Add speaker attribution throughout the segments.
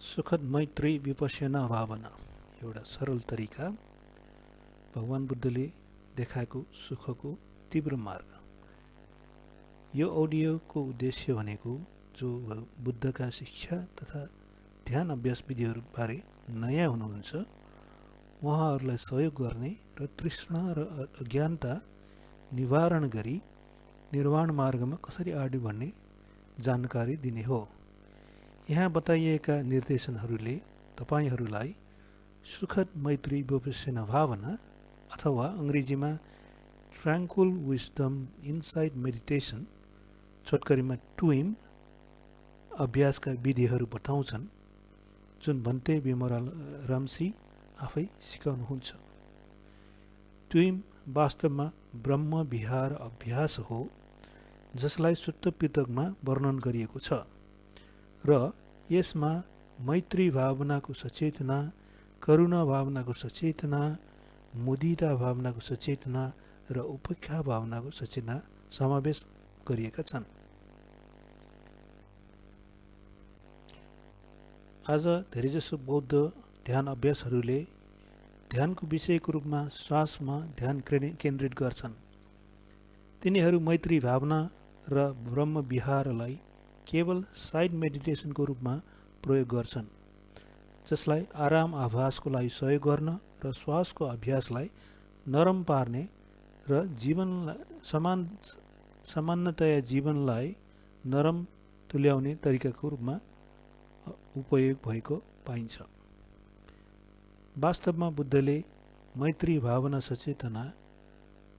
Speaker 1: सुखद मैत्री विपश्यना भावना एउटा सरल तरिका भगवान बुद्धले देखाएको सुखको तीव्र मार्ग। यो अडियोको उद्देश्य भनेको जो बुद्धका शिक्षा तथा ध्यान अभ्यास विधिहरूबारे नयाँ हुनुहुन्छ उहाँहरूलाई सहयोग गर्ने र तृष्णा र अज्ञानता निवारण गरी निर्वाण मार्गमा कसरी अगाडि बढ्ने जानकारी दिने हो। यहाँ बताइएका निर्देशनहरूले तपाईहरूलाई सुखद मैत्री विपश्यना भावना अथवा अङ्ग्रेजीमा ट्राङ्क्विल विजडम इनसाइट मेडिटेसन छोटकरीमा ट्विम अभ्यासका विधिहरू बताउँछन् जुन भन्ते विमरारामसी आफै सिकाउनुहुन्छ। ट्विम वास्तवमा ब्रह्म विहार अभ्यास हो जसलाई सुत्त पिटकमा वर्णन गरिएको छ र यसमा मैत्री भावनाको सचेतना, करुणा भावनाको सचेतना, मुदिता भावनाको सचेतना र उपेक्षा भावनाको सचेतना समावेश गरिएका छन्। आज धेरैजसो बौद्ध ध्यान अभ्यासहरूले ध्यानको विषयको रूपमा श्वासमा ध्यान केन्द्रित गर्छन्। तिनीहरू मैत्री भावना र ब्रह्म विहारलाई केवल साइड मेडिटेसनको रूपमा प्रयोग गर्छन् जसलाई आराम आभासको लागि सहयोग गर्न र श्वासको अभ्यासलाई नरम पार्ने र सामान्यतया जीवनलाई नरम तुल्याउने तरिकाको रूपमा उपयोग भएको पाइन्छ। वास्तवमा बुद्धले मैत्री भावना सचेतना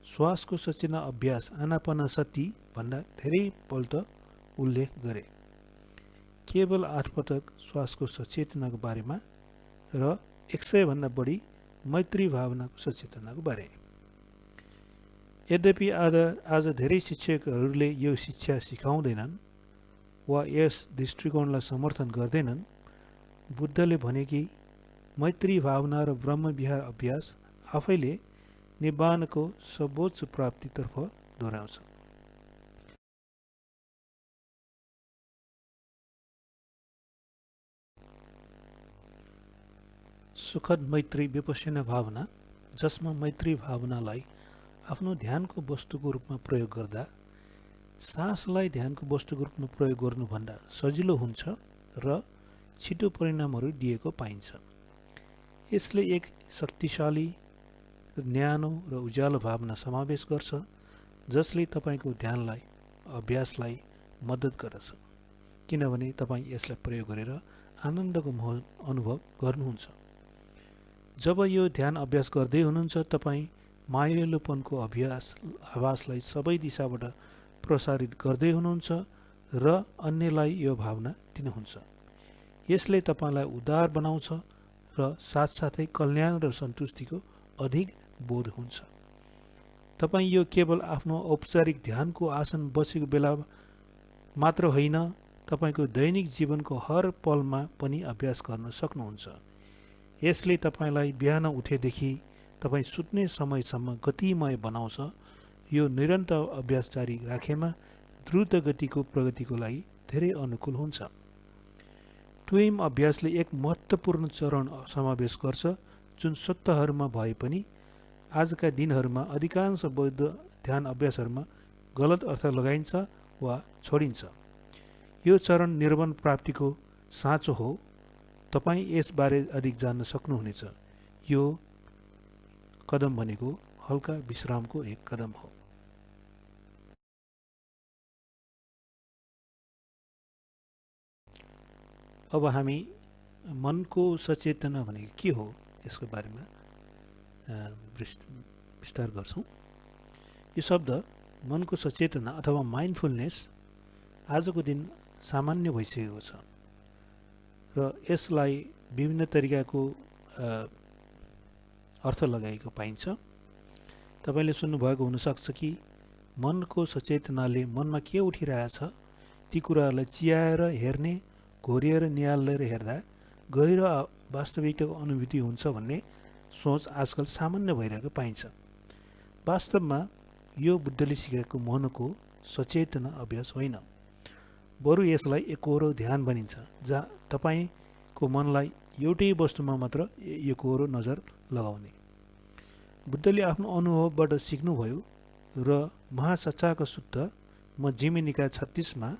Speaker 1: श्वासको सचेतना अभ्यास आनापानसति भन्दा धेरै पल्ट उल्लेख गरे, केवल 8 पटक श्वासको सचेतनाको बारेमा र 100 भन्दा बढी मैत्री भावनाको सचेतनाको बारे। यद्यपि आज धेरै शिक्षकहरूले यो शिक्षा सिकाउँदैनन् वा यस दृष्टिकोणलाई समर्थन गर्दैनन्। बुद्धले भने कि मैत्री भावना र ब्रह्म विहार अभ्यास आफैले निब्बानको सर्वोच्च प्राप्तितर्फ दोहोऱ्याउँछ। सुखद मैत्री विपश्यना भावना, जसमा मैत्री भावनालाई आफ्नो ध्यानको वस्तुको रूपमा प्रयोग गर्दा सासलाई ध्यानको वस्तुको रूपमा प्रयोग गर्नुभन्दा सजिलो हुन्छ र छिटो परिणामहरू दिएको पाइन्छ। यसले एक शक्तिशाली, न्यानो र उज्यालो भावना समावेश गर्छ जसले तपाईँको ध्यानलाई अभ्यासलाई मद्दत गर्दछ, किनभने तपाईँ यसलाई प्रयोग गरेर आनन्दको अनुभव गर्नुहुन्छ। जब यो ध्यान अभ्यास गर्दै हुनुहुन्छ तपाईँ मायालुपनको आभासलाई सबै दिशाबाट प्रसारित गर्दै हुनुहुन्छ र अन्यलाई यो भावना दिनुहुन्छ। यसले तपाईँलाई उदार बनाउँछ र साथसाथै कल्याण र सन्तुष्टिको अधिक बोध हुन्छ। तपाईँ यो केवल आफ्नो औपचारिक ध्यानको आसन बसेको बेला मात्र होइन, तपाईँको दैनिक जीवनको हर पलमा पनि अभ्यास गर्न सक्नुहुन्छ। यसले तपाईँलाई बिहान उठेदेखि तपाईँ सुत्ने समयसम्म गतिमय बनाउँछ। यो निरन्तर अभ्यास जारी राखेमा द्रुत गतिको प्रगतिको लागि धेरै अनुकूल हुन्छ। ट्विम अभ्यासले एक महत्त्वपूर्ण चरण समावेश गर्छ जुन सत्ताहरूमा भए पनि आजका दिनहरूमा अधिकांश बौद्ध ध्यान अभ्यासहरूमा गलत अर्थ लगाइन्छ वा छोडिन्छ। यो चरण निर्वाण प्राप्तिको साँचो हो। तपाईँ यसबारे अधिक जान्न सक्नुहुनेछ। यो कदम भनेको हल्का विश्रामको एक कदम हो। अब हामी मनको सचेतना भनेको के हो यसको बारेमा विस्तार गर्छौँ। यो शब्द मनको सचेतना अथवा माइन्डफुलनेस आजको दिन सामान्य भइसकेको छ र यसलाई विभिन्न तरिकाको अर्थ लगाएको पाइन्छ। तपाईँले सुन्नुभएको हुनसक्छ कि मनको सचेतनाले मनमा के उठिरहेछ ती कुराहरूलाई चियाएर हेर्ने, घोरिएर निहालेर हेर्दा गहिरो वास्तविकताको अनुभूति हुन्छ भन्ने सोच आजकल सामान्य भइरहेको पाइन्छ। वास्तवमा यो बुद्धले सिकाएको मनको सचेतना अभ्यास होइन, बरु यसलाई एकोहोरो ध्यान भनिन्छ, जहाँ तपाईँ को मनलाई एउटै वस्तुमा मात्र एकहोरो नजर लगाउने। बुद्धले आफ्नो अनुभवबाट सिक्नुभयो र महासच्चाको शुद्ध म जिमी निकाय 36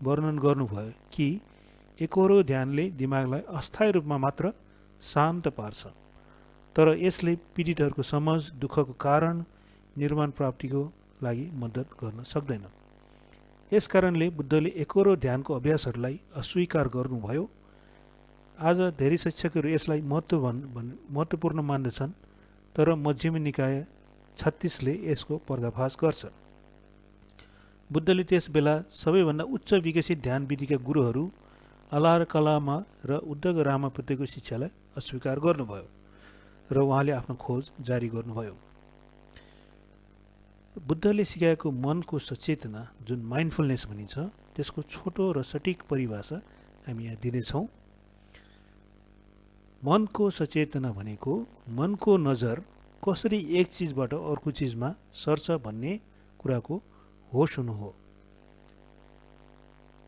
Speaker 1: वर्णन गर्नुभयो कि एकहोरो ध्यानले दिमागलाई अस्थायी रूपमा मात्र शान्त पार्छ, तर यसले पीडितहरूको समझ, दुःखको कारण, निर्माण प्राप्तिको लागि मद्दत गर्न सक्दैन। यस कारणले बुद्धले एकहोरो ध्यानको अभ्यासहरूलाई अस्वीकार गर्नुभयो। आज धेरै शिक्षकहरू यसलाई महत्त्वपूर्ण मान्दछन्, तर मध्यम निकाय 36ले यसको पर्दाफास गर्छ। बुद्धले त्यस बेला सबैभन्दा उच्च विकसित ध्यान विधिका गुरुहरू अलार कलामा र उद्धव रामाप्रतिको शिक्षालाई अस्वीकार गर्नुभयो र उहाँले आफ्नो खोज जारी गर्नुभयो। बुद्धले सिकाएको मनको सचेतना जुन माइन्डफुलनेस भनिन्छ, त्यसको छोटो र सटिक परिभाषा हामी यहाँ दिनेछौँ। मनको सचेतना भनेको मनको नजर कसरी एक चिजबाट अर्को चिजमा सर्छ भन्ने कुराको होस हुनु हो।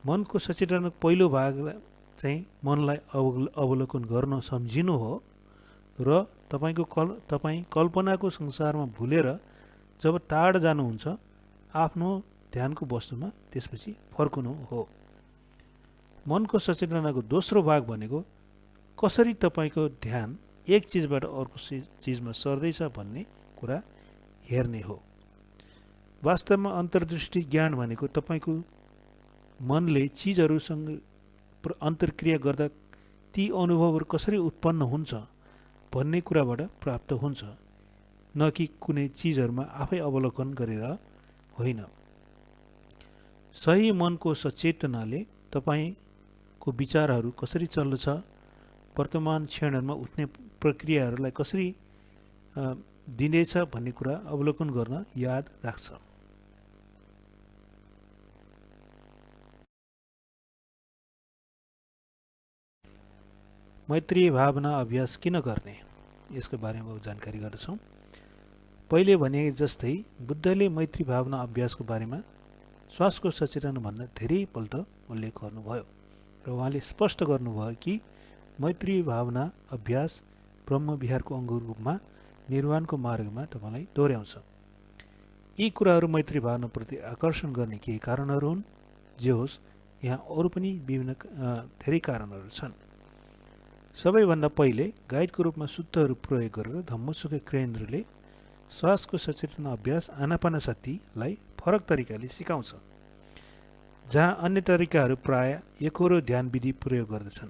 Speaker 1: मनको सचेतनाको पहिलो भाग चाहिँ मनलाई अवलोकन गर्न सम्झिनु हो र तपाईँ कल्पनाको संसारमा भुलेर जब टाढा जानुहुन्छ आफ्नो ध्यानको वस्तुमा त्यसपछि फर्कनु हो। मनको सचेतनाको दोस्रो भाग भनेको कसरी तपाईँको ध्यान एक चिजबाट अर्को चिजमा सर्दैछ भन्ने कुरा हेर्ने हो। वास्तवमा अन्तर्दृष्टि ज्ञान भनेको तपाईँको मनले चिजहरूसँग अन्तर्क्रिया गर्दा ती अनुभवहरू कसरी उत्पन्न हुन्छ भन्ने कुराबाट प्राप्त हुन्छ, न कि कुनै चिजहरूमा आफै अवलोकन गरेर होइन। सही मनको सचेतनाले तपाईँको विचारहरू कसरी चल्दछ, वर्तमान क्षणहरूमा उठ्ने प्रक्रियाहरूलाई कसरी दिनेछ भन्ने कुरा अवलोकन गर्न याद राख्छ। मैत्रीय भावना अभ्यास किन गर्ने, यसको बारेमा जानकारी गर्दछौँ। पहिले भने जस्तै बुद्धले मैत्री भावना अभ्यासको बारेमा श्वासको सचेतनाभन्दा धेरैपल्ट उल्लेख गर्नुभयो र उहाँले स्पष्ट गर्नुभयो कि मैत्री भावना अभ्यास ब्रह्म विहारको अङ्ग रूपमा निर्वाणको मार्गमा तपाईँलाई दोहोऱ्याउँछ। यी कुराहरू मैत्री भावनाप्रति आकर्षण गर्ने केही कारणहरू हुन्। जे होस्, यहाँ अरू पनि विभिन्न धेरै कारणहरू छन्। सबैभन्दा पहिले गाइडको रूपमा सूत्रहरू प्रयोग गरेर धम्मसुख क्रियेन्द्रले श्वासको सचेतना अभ्यास आनापानसतिलाई फरक तरिकाले सिकाउँछ, जहाँ अन्य तरिकाहरू प्राय एकहोरो ध्यान विधि प्रयोग गर्दछन्।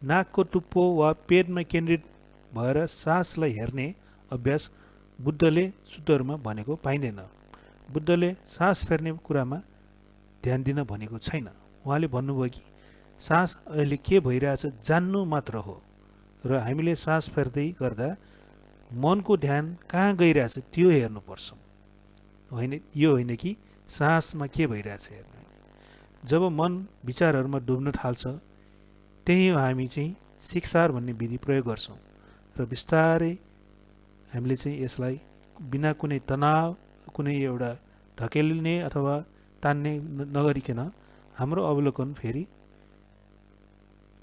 Speaker 1: नाकको टुप्पो वा पेटमा केन्द्रित भएर सासलाई हेर्ने अभ्यास बुद्धले सूत्रहरूमा भनेको पाइँदैन। बुद्धले सास फेर्ने कुरामा ध्यान दिन भनेको छैन। उहाँले भन्नुभयो कि सास अहिले के भइरहेछ जान्नु मात्र हो र हामीले सास फेर्दै गर्दा मनको ध्यान कहाँ गइरहेछ त्यो हेर्नुपर्छ, होइन यो होइन कि सासमा के भइरहेछ हेर्नु। जब मन विचारहरूमा डुब्न थाल्छ त्यही हामी चाहिँ शिक्षार भन्ने विधि प्रयोग गर्छौँ र बिस्तारै हामीले चाहिँ यसलाई बिना कुनै तनाव, कुनै एउटा धकेल्ने अथवा तान्ने नगरिकन हाम्रो अवलोकन फेरि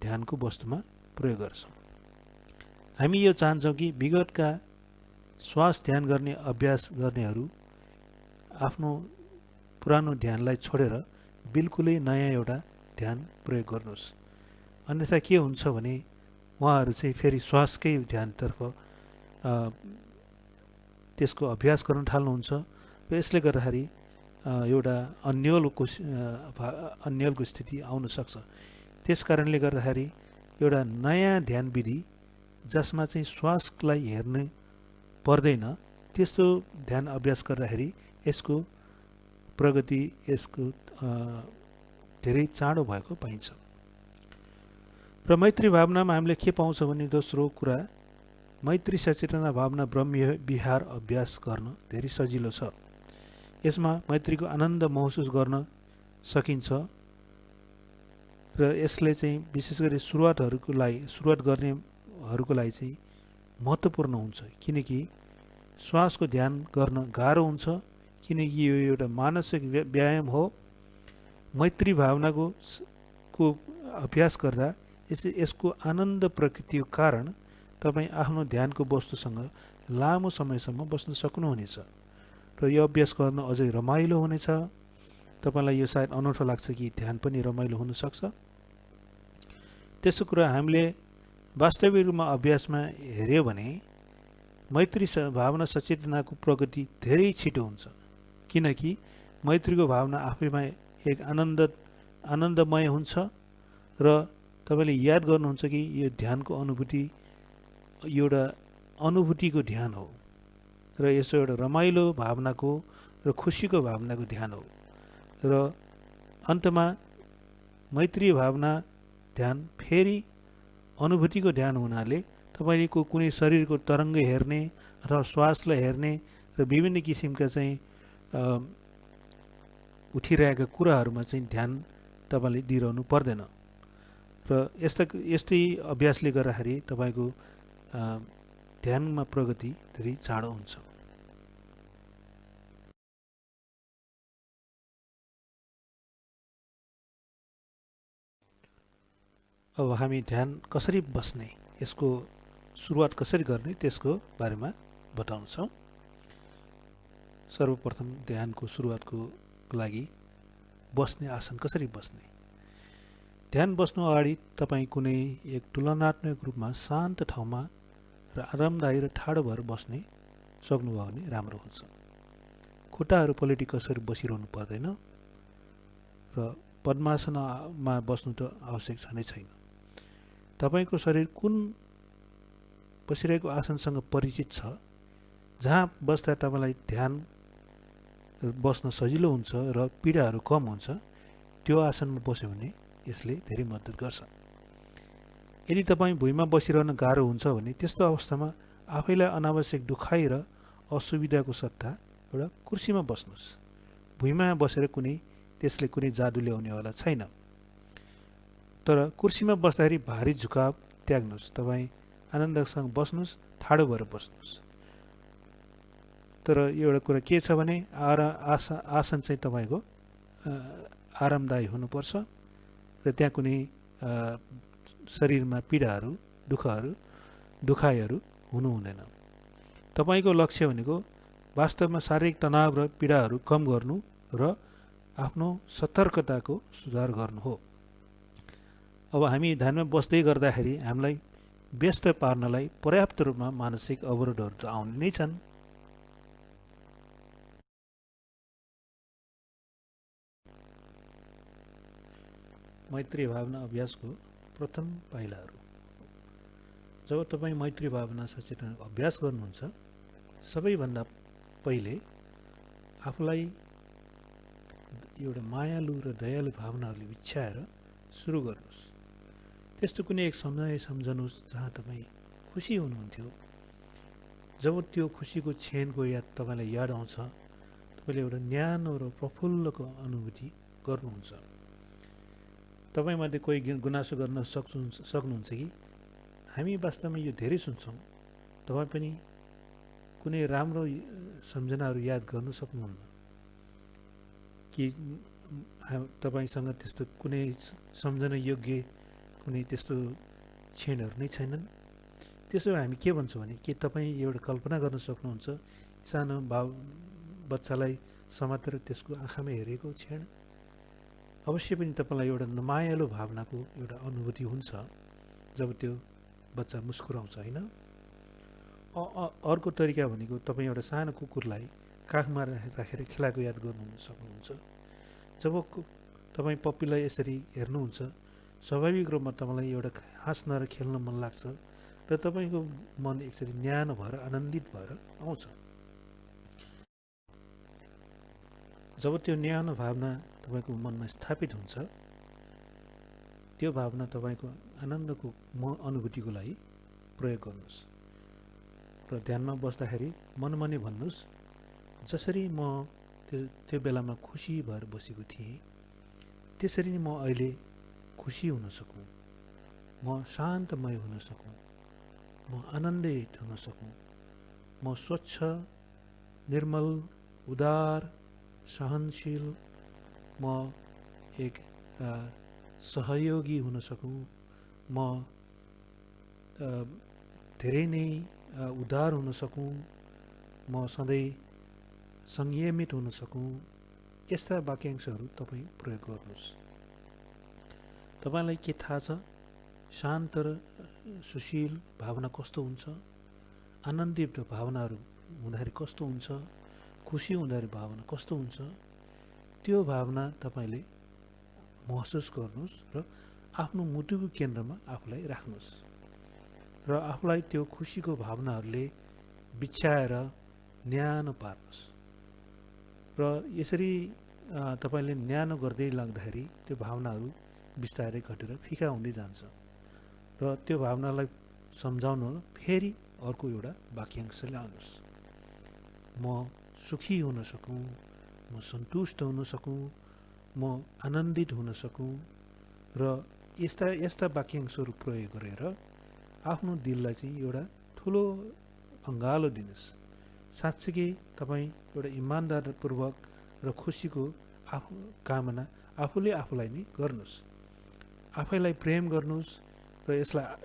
Speaker 1: ध्यानको वस्तुमा प्रयोग गर्छौँ। हामी यो चाहन्छौँ कि विगतका श्वास ध्यान गर्ने अभ्यास गर्नेहरू आफ्नो पुरानो ध्यानलाई छोडेर बिल्कुलै नयाँ एउटा ध्यान प्रयोग गर्नुहोस्। अन्यथा के हुन्छ भने उहाँहरू चाहिँ फेरि श्वासकै ध्यानतर्फ त्यसको अभ्यास गर्न थाल्नुहुन्छ र यसले गर्दाखेरि एउटा अन्यलको स्थिति आउन सक्छ। त्यस कारणले गर्दाखेरि एउटा नयाँ ध्यान विधि जसमा चाहिँ श्वासलाई हेर्नु पर्दैन, त्यस्तो ध्यान अभ्यास गर्दाखेरि यसको प्रगति यसको धेरै चाँडो भएको पाइन्छ। र मैत्री भावनामा हामीले के पाउँछ भने दोस्रो कुरा, मैत्री सचेतना भावना ब्रह्म विहार अभ्यास गर्न धेरै सजिलो छ। यसमा मैत्रीको आनन्द महसुस गर्न सकिन्छ र यसले चाहिँ विशेष गरी सुरुवात गर्नेहरूको लागि चाहिँ महत्त्वपूर्ण हुन्छ, किनकि श्वासको ध्यान गर्न गाह्रो हुन्छ, किनकि यो एउटा मानसिक व्यायाम हो। मैत्री भावनाको अभ्यास गर्दा यसको आनन्द प्रकृतिको कारण तपाईँ आफ्नो ध्यानको वस्तुसँग लामो समयसम्म बस्न सक्नुहुनेछ र यो अभ्यास गर्न अझै रमाइलो हुनेछ। तपाईँलाई यो सायद अनौठो लाग्छ कि ध्यान पनि रमाइलो हुनसक्छ। त्यसो कुरा हामीले वास्तविक रूपमा अभ्यासमा हेऱ्यो भने मैत्री भावना सचेतनाको प्रगति धेरै छिटो हुन्छ, किनकि मैत्रीको भावना आफैमा एक आनन्दमय हुन्छ र तपाईँले याद गर्नुहुन्छ कि यो ध्यानको अनुभूति एउटा अनुभूतिको ध्यान हो र यसो एउटा रमाइलो भावनाको र खुसीको भावनाको ध्यान हो र अन्तमा मैत्री भावना ध्यान फेरि अनुभूतिको ध्यान हुनाले तपाईँको कुनै शरीरको तरङ्ग हेर्ने अथवा श्वासलाई हेर्ने र विभिन्न किसिमका चाहिँ उठिरहेका कुराहरूमा चाहिँ ध्यान तपाईँले दिइरहनु पर्दैन र यस्तै अभ्यासले गर्दाखेरि तपाईँको ध्यानमा प्रगति धेरै चाँडो हुन्छ। अब हामी ध्यान कसरी बस्ने, यसको सुरुवात कसरी गर्ने त्यसको बारेमा बताउँछौँ। सर्वप्रथम ध्यानको सुरुवातको लागि बस्ने आसन कसरी बस्ने। ध्यान बस्नु अगाडि तपाईँ कुनै एक तुलनात्मक रूपमा शान्त ठाउँमा र आरामदायी र ठाडो भएर बस्ने सक्नुभयो भने राम्रो हुन्छ। खुट्टाहरू पलेटी कसरी बसिरहनु पर्दैन र पद्मासनमा बस्नु त आवश्यक छँदै छैन। तपाईँको शरीर कुन बसिरहेको आसनसँग परिचित छ, जहाँ बस्दा तपाईँलाई ध्यान बस्न सजिलो हुन्छ र पीडाहरू कम हुन्छ, त्यो आसनमा बस्यो भने यसले धेरै मद्दत गर्छ। यदि तपाईँ भुइँमा बसिरहन गाह्रो हुन्छ भने त्यस्तो अवस्थामा आफैलाई अनावश्यक दुखाइ र असुविधाको सट्टा एउटा कुर्सीमा बस्नुहोस्। भुइँमा बसेर त्यसले कुनै जादु ल्याउनेवाला छैन। तर कुर्सीमा बस्दाखेरि भारी झुकाव त्याग्नुहोस्। तपाईँ आनन्दसँग बस्नुहोस्, ठाडो भएर बस्नुहोस्। तर एउटा कुरा के छ भने आसन चाहिँ तपाईँको आरामदायी हुनुपर्छ र त्यहाँ कुनै शरीरमा पीडाहरू दुखाइहरू हुनु हुँदैन। तपाईँको लक्ष्य भनेको वास्तवमा शारीरिक तनाव र पीडाहरू कम गर्नु र आफ्नो सतर्कताको सुधार गर्नु हो। अब हामी ध्यानमा बस्दै गर्दाखेरि हामीलाई व्यस्त पार्नलाई पर्याप्त रूपमा मानसिक अवरोधहरू त आउने नै छन्। मैत्री भावना अभ्यासको प्रथम पाइलाहरू। जब तपाईँ मैत्री भावना सचेतनाको अभ्यास गर्नुहुन्छ, सबैभन्दा पहिले आफूलाई एउटा मायालु र दयालु भावनाहरूले बिछ्याएर सुरु गर्नुहोस्। त्यस्तो कुनै एक समय सम्झनुहोस् जहाँ तपाईँ खुसी हुनुहुन्थ्यो। जब त्यो खुसीको क्षणको तपाईँलाई याद आउँछ, तपाईँले एउटा न्यानो र प्रफुल्लको अनुभूति गर्नुहुन्छ। तपाईँमध्ये कोही गुनासो गर्न सक्नुहुन्छ कि हामी वास्तवमा यो धेरै सुन्छौँ। तपाईँ पनि कुनै राम्रो सम्झनाहरू याद गर्न सक्नुहुन्न कि तपाईँसँग त्यस्तो कुनै सम्झना योग्य कुनै त्यस्तो क्षणहरू नै छैनन्। त्यसो भए हामी के भन्छौँ भने के तपाईँ एउटा कल्पना गर्न सक्नुहुन्छ सानो बच्चालाई समातेर त्यसको आँखामा हेरेको क्षण? अवश्य पनि तपाईँलाई एउटा मायालु भावनाको एउटा अनुभूति हुन्छ जब त्यो बच्चा मुस्कुराउँछ, होइन? अर्को तरिका भनेको तपाईँ एउटा सानो कुकुरलाई काखमा राखेर खेलाएको याद गर्नु सक्नुहुन्छ। जब तपाईँ पप्पीलाई यसरी हेर्नुहुन्छ, स्वाभाविक रूपमा तपाईँलाई एउटा हाँस्न र खेल्न मन लाग्छ र तपाईँको मन यसरी न्यानो भएर आनन्दित भएर आउँछ। जब त्यो न्यानो भावना तपाईँको मनमा स्थापित हुन्छ, त्यो भावना तपाईँको आनन्दको अनुभूतिको लागि प्रयोग गर्नुहोस् र ध्यानमा बस्दाखेरि मनमनै भन्नुहोस्, जसरी म त्यो बेलामा खुसी भएर बसेको थिएँ त्यसरी नै म अहिले खुसी हुन सकूँ, म शान्तमय हुन सकूँ, म आनन्दित हुन सकूँ, म स्वच्छ, निर्मल, उदार, सहनशील, म एक सहयोगी हुन सकूँ, म धेरै नै उदार हुन सकूँ, म सधैँ संयमित हुन सकूँ, यस्ता वाक्यांशहरू तपाईँ प्रयोग गर्नुहोस्। तपाईँलाई के थाहा छ शान्त र सुशील भावना कस्तो हुन्छ, आनन्दित भावनाहरू हुँदाखेरि कस्तो हुन्छ, खुसी हुँदाखेरि भावना कस्तो हुन्छ, त्यो भावना तपाईँले महसुस गर्नुहोस् र आफ्नो मुटुको केन्द्रमा आफूलाई राख्नुहोस् र आफूलाई त्यो खुसीको भावनाहरूले बिछ्याएर न्यानो पार्नुहोस् र यसरी तपाईँले न्यानो गर्दै लाग्दाखेरि त्यो भावनाहरू बिस्तारै घटेर फिका हुँदै जान्छ र त्यो भावनालाई सम्झाउन फेरि अर्को एउटा वाक्यांश ल्याउनुहोस्। म सुखी हुन सकूँ, म सन्तुष्ट हुन सकूँ, म आनन्दित हुन सकूँ र यस्ता वाक्यांशहरू प्रयोग गरेर आफ्नो दिललाई चाहिँ एउटा ठुलो अँगालो दिनुहोस्। साँच्चीकै तपाईँ एउटा इमान्दारपूर्वक र खुसीको कामना आफूले आफूलाई नै गर्नुहोस्। आफैलाई प्रेम गर्नुहोस् र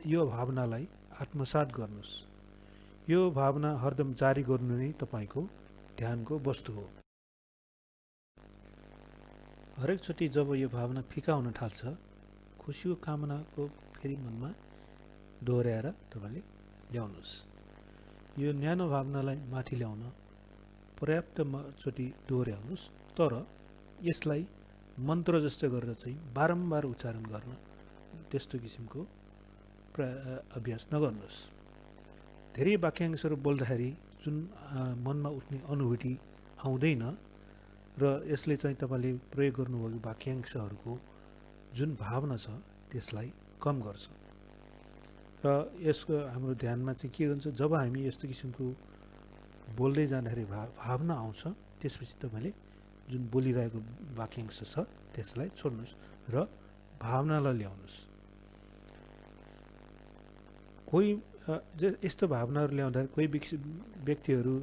Speaker 1: यो भावनालाई आत्मसात गर्नुहोस्। यो भावना हरदम जारी गर्नु नै तपाईँको ध्यानको वस्तु हो। हरेकचोटि जब यो भावना फिका हुन थाल्छ, खुसीको कामनाको फेरि मनमा दोहोऱ्याएर तपाईँले ल्याउनुहोस्। यो न्यानो भावनालाई माथि ल्याउन पर्याप्त चोटि दोहोऱ्याउनुहोस्, तर यसलाई मन्त्र जस्तो गरेर चाहिँ बारम्बार उच्चारण गर्न त्यस्तो किसिमको अभ्यास नगर्नुहोस्। धेरै वाक्यांशहरू बोल्दाखेरि जुन मनमा उठ्ने अनुभूति आउँदैन र यसले चाहिँ तपाईँले प्रयोग गर्नुभएको वाक्यांशहरूको जुन भावना छ त्यसलाई कम गर्छ र यसको हाम्रो ध्यानमा चाहिँ के हुन्छ, जब हामी यस्तो किसिमको बोल्दै जाँदाखेरि भावना आउँछ, त्यसपछि तपाईँले जुन बोलिरहेको वाक्यांश छ त्यसलाई छोड्नुहोस् र भावनालाई ल्याउनुहोस्। कोही यस्तो भावनाहरू ल्याउँदाखेरि कोही व्यक्तिहरू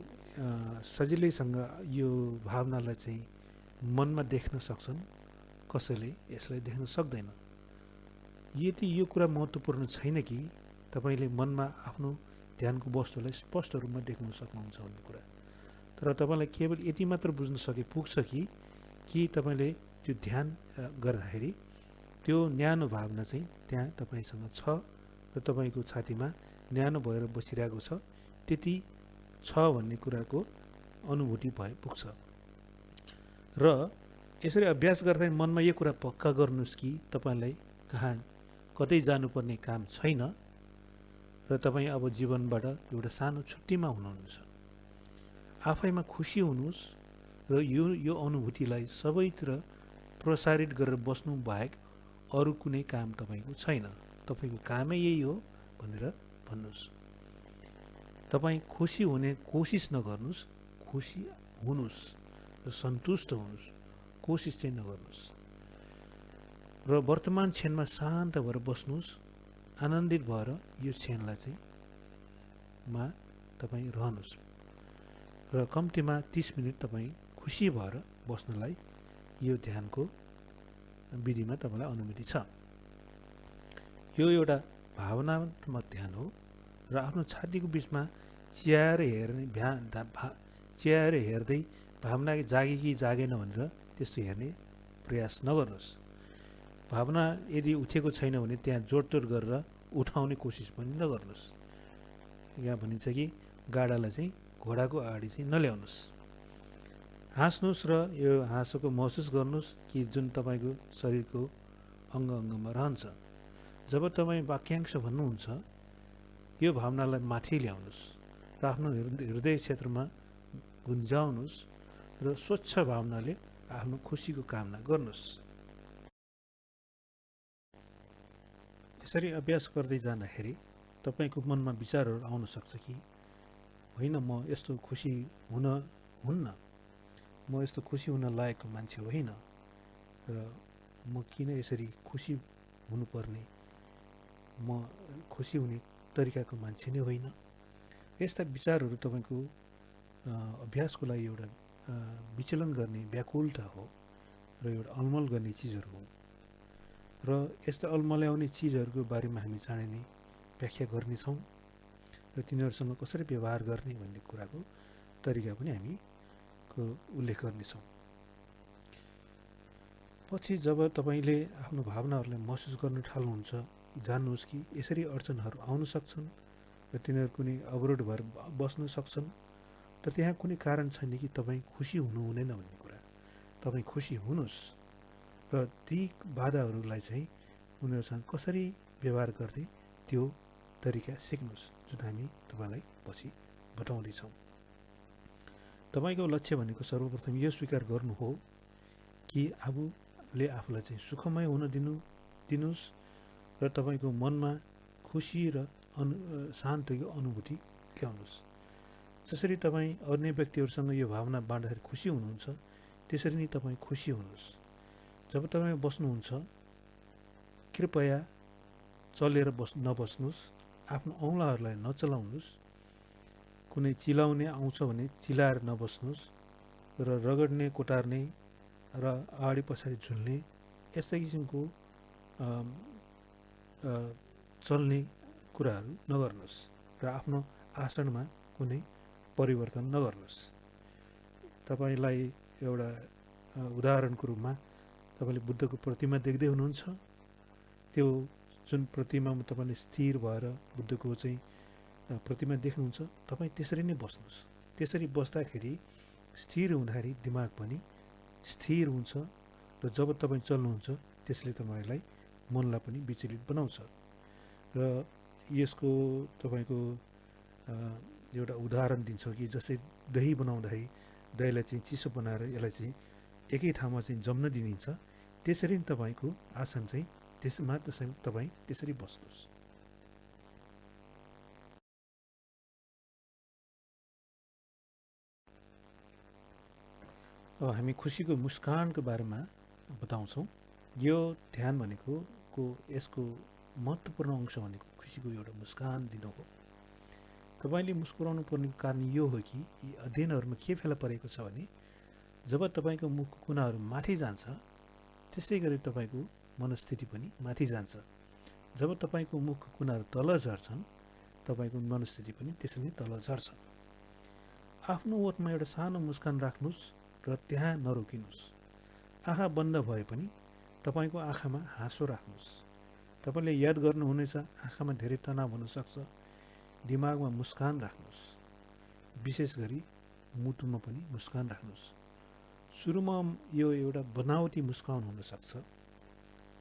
Speaker 1: सजिलैसँग यो भावनालाई चाहिँ मनमा देख्न सक्छन्, कसैले यसलाई देख्न सक्दैन। यदि यो कुरा महत्त्वपूर्ण छैन कि तपाईँले मनमा आफ्नो ध्यानको वस्तुलाई स्पष्ट रूपमा देख्न सक्नुहुन्छ भन्ने कुरा, तर तपाईँलाई केवल यति मात्र बुझ्न पुग्छ कि तपाईँले त्यो ध्यान गर्दाखेरि त्यो न्यानो भावना चाहिँ त्यहाँ तपाईँसँग छ र तपाईँको छातीमा न्यानो भएर बसिरहेको छ, त्यति छ भन्ने कुराको अनुभूति पुग्छ। र यसरी अभ्यास गर्दा मनमा यो कुरा पक्का गर्नुहोस् कि तपाईँलाई कतै जानुपर्ने काम छैन र तपाईँ अब जीवनबाट एउटा सानो छुट्टीमा हुनुहुन्छ। आफैमा खुसी हुनुहोस् र यो अनुभूतिलाई सबैतिर प्रसारित गरेर बस्नु बाहेक अरू कुनै काम तपाईँको छैन। तपाईँको कामै यही हो भनेर भन्नुहोस्। तपाईँ खुसी हुने कोसिस नगर्नुहोस्, खुसी हुनुहोस् र सन्तुष्ट हुनुहोस्, कोसिस चाहिँ नगर्नुहोस्। र वर्तमान क्षणमा शान्त भएर बस्नुहोस्, आनन्दित भएर यो क्षणलाई चाहिँ तपाईँ रहनुहोस् र कम्तीमा 30 मिनट तपाईँ खुसी भएर बस्नलाई यो ध्यानको विधिमा तपाईँलाई अनुमति छ। यो एउटा भावनात्मक ध्यान हो र आफ्नो छातीको बिचमा चियाएर हेर्दै भावना जागे कि जागेन भनेर त्यस्तो हेर्ने प्रयास नगर्नुहोस्। भावना यदि उठेको छैन भने त्यहाँ जोडतोड गरेर उठाउने कोसिस पनि नगर्नुहोस्। यहाँ भनिन्छ कि गाडालाई चाहिँ घोडाको अगाडि चाहिँ नल्याउनुहोस्। हाँस्नुहोस् र यो हाँसोको महसुस गर्नुहोस् कि जुन तपाईँको शरीरको अङ्गमा रहन्छ। जब तपाईँ वाक्यांश भन्नुहुन्छ, यो भावनालाई माथि ल्याउनुहोस् र आफ्नो हृदय क्षेत्रमा गुन्जाउनुहोस् र स्वच्छ भावनाले आफ्नो खुसीको कामना गर्नुहोस्। यसरी अभ्यास गर्दै जाँदाखेरि तपाईँको मनमा विचारहरू आउन सक्छ कि होइन, म यस्तो खुसी हुन्न, म यस्तो खुसी हुन लायकको मान्छे होइन र म किन यसरी खुसी हुनुपर्ने, म खुसी हुने तरिकाको मान्छे नै होइन। यस्ता विचारहरू तपाईँको अभ्यासको लागि एउटा विचलन गर्ने व्याकुलता हो र एउटा अलमल गर्ने चिजहरू हो। र यस्ता अल्मल्याउने चिजहरूको बारेमा हामी चाँडै नै व्याख्या गर्नेछौँ र तिनीहरूसँग कसरी व्यवहार गर्ने भन्ने कुराको तरिका पनि हामीको उल्लेख गर्नेछौँ। पछि जब तपाईँले आफ्नो भावनाहरूलाई महसुस गर्न थाल्नुहुन्छ, जान्नुहोस् कि यसरी अडचनहरू आउन सक्छन् र तिनीहरू कुनै अवरोध भएर बस्न सक्छन्, तर त्यहाँ कुनै कारण छैन कि तपाईँ खुसी हुनु हुँदैन भन्ने कुरा। तपाईँ खुसी हुनुहोस् र ती बाधाहरूलाई चाहिँ उनीहरूसँग कसरी व्यवहार गर्ने त्यो तरिका सिक्नुहोस्, जुन हामी तपाईँलाई पछि बताउँदैछौँ। तपाईँको लक्ष्य भनेको सर्वप्रथम यो स्वीकार गर्नु हो कि आफूले आफूलाई चाहिँ सुखमय हुन दिनुहोस् र तपाईँको मनमा खुसी र शान्तिको अनुभूति ल्याउनुहोस्। जसरी तपाईँ अन्य व्यक्तिहरूसँग यो भावना बाँड्दाखेरि खुसी हुनुहुन्छ, त्यसरी नै तपाईँ खुसी हुनुहोस्। जब तपाईँ बस्नुहुन्छ, कृपया चलेर नबस्नुहोस्, आफ्नो औँलाहरूलाई नचलाउनुहोस्, कुनै चिलाउने आउँछ भने चिलाएर नबस्नुहोस् र रगड्ने, कोटार्ने र अगाडि पछाडि झुल्ने यस्ता किसिमको चल्ने कुराहरू नगर्नुहोस् र आफ्नो आचरणमा कुनै परिवर्तन नगर्नुहोस्। तपाईँलाई एउटा उदाहरणको रूपमा तपाईँले बुद्धको प्रतिमा देख्दै हुनुहुन्छ। त्यो जुन प्रतिमामा तपाईँले स्थिर भएर बुद्धको चाहिँ प्रतिमा देख्नुहुन्छ, तपाईँ त्यसरी नै बस्नुहोस्। त्यसरी बस्दाखेरि स्थिर हुँदाखेरि दिमाग पनि स्थिर हुन्छ र जब तपाईँ चल्नुहुन्छ त्यसले तपाईँलाई मनलाई पनि विचलित बनाउँछ। र यसको तपाईँको एउटा उदाहरण दिन्छ कि जस्तै दही बनाउँदाखेरि दहीलाई चाहिँ चिसो बनाएर यसलाई चाहिँ एकै ठाउँमा चाहिँ जम्न दिनिन्छ, त्यसरी नै तपाईँको आसन चाहिँ त्यसमा तपाईँ त्यसरी बस्नुहोस्। अब हामी खुसीको मुस्कानको बारेमा बताउँछौँ। यो ध्यान भनेको यसको महत्त्वपूर्ण अंश भनेको खुसीको एउटा मुस्कान दिनु हो। तपाईँले मुस्कुराउनु पर्ने कारण यो हो कि यी अध्ययनहरूमा के फेला परेको छ भने जब तपाईँको मुखको कुनाहरू माथि जान्छ, त्यसै गरी तपाईँको मनस्थिति पनि माथि जान्छ। जब तपाईँको मुखको कुनाहरू तल झर्छन्, तपाईँको मनस्थिति पनि त्यसरी नै तल झर्छ। आफ्नो ओठमा एउटा सानो मुस्कान राख्नुहोस् र त्यहाँ नरोकिनुहोस्। आँखा बन्द भए पनि तपाईँको आँखामा हाँसो राख्नुहोस्। तपाईँले याद गर्नुहुनेछ, आँखामा धेरै तनाव हुन सक्छ। दिमागमा मुस्कान राख्नुहोस्। विशेष गरी मुटुमा पनि मुस्कान राख्नुहोस्। सुरुमा यो एउटा बनावटी मुस्कान हुन सक्छ,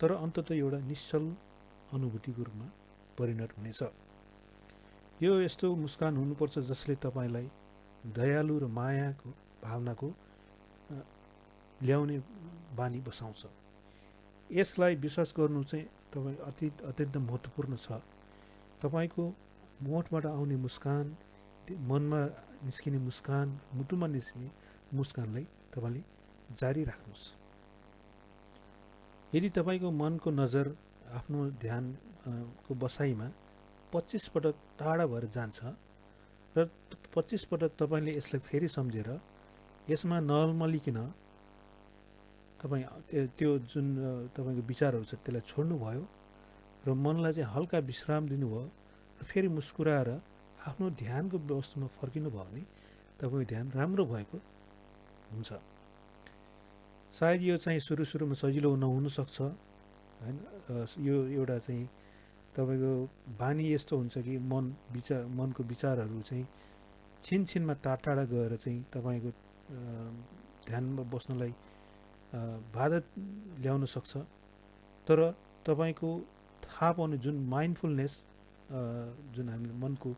Speaker 1: तर अन्ततः एउटा निश्चल अनुभूतिको रूपमा परिणत हुनेछ। यो यस्तो मुस्कान हुनुपर्छ जसले तपाईँलाई दयालु र मायाको भावनाको ल्याउने बानी बसाउँछ। यसलाई विश्वास गर्नु चाहिँ तपाईँ अत्यन्त महत्त्वपूर्ण छ। तपाईँको मोठबाट आउने मुस्कान, मनमा निस्किने मुस्कान, मुटुमा निस्किने मुस्कानलाई तपाईँले जारी राख्नुहोस्। यदि तपाईँको मनको नजर आफ्नो ध्यानको बसाइमा 25 पटक टाढा भएर जान्छ र 25 पटक तपाईँले यसलाई फेरि सम्झेर यसमा नअल्मलिकन तपाईँ त्यो जुन तपाईँको विचारहरू छ त्यसलाई छोड्नुभयो र मनलाई चाहिँ हल्का विश्राम दिनुभयो र फेरि मुस्कुराएर आफ्नो ध्यानको अवस्थामा फर्किनु भयो भने तपाईँको ध्यान राम्रो भएको हुन्छ। सायद यो चाहिँ सुरुमा सजिलो नहुन सक्छ, हैन। यो एउटा चाहिँ तपाईँको बानी यस्तो हुन्छ कि मनको विचारहरू चाहिँ छिनछिनमा टाढा गएर चाहिँ तपाईँको ध्यानमा बस्नलाई बाधा ल्याउन सक्छ। तर तपाईँको थाहा पाउने जुन माइन्डफुलनेस, जुन हामीले मनको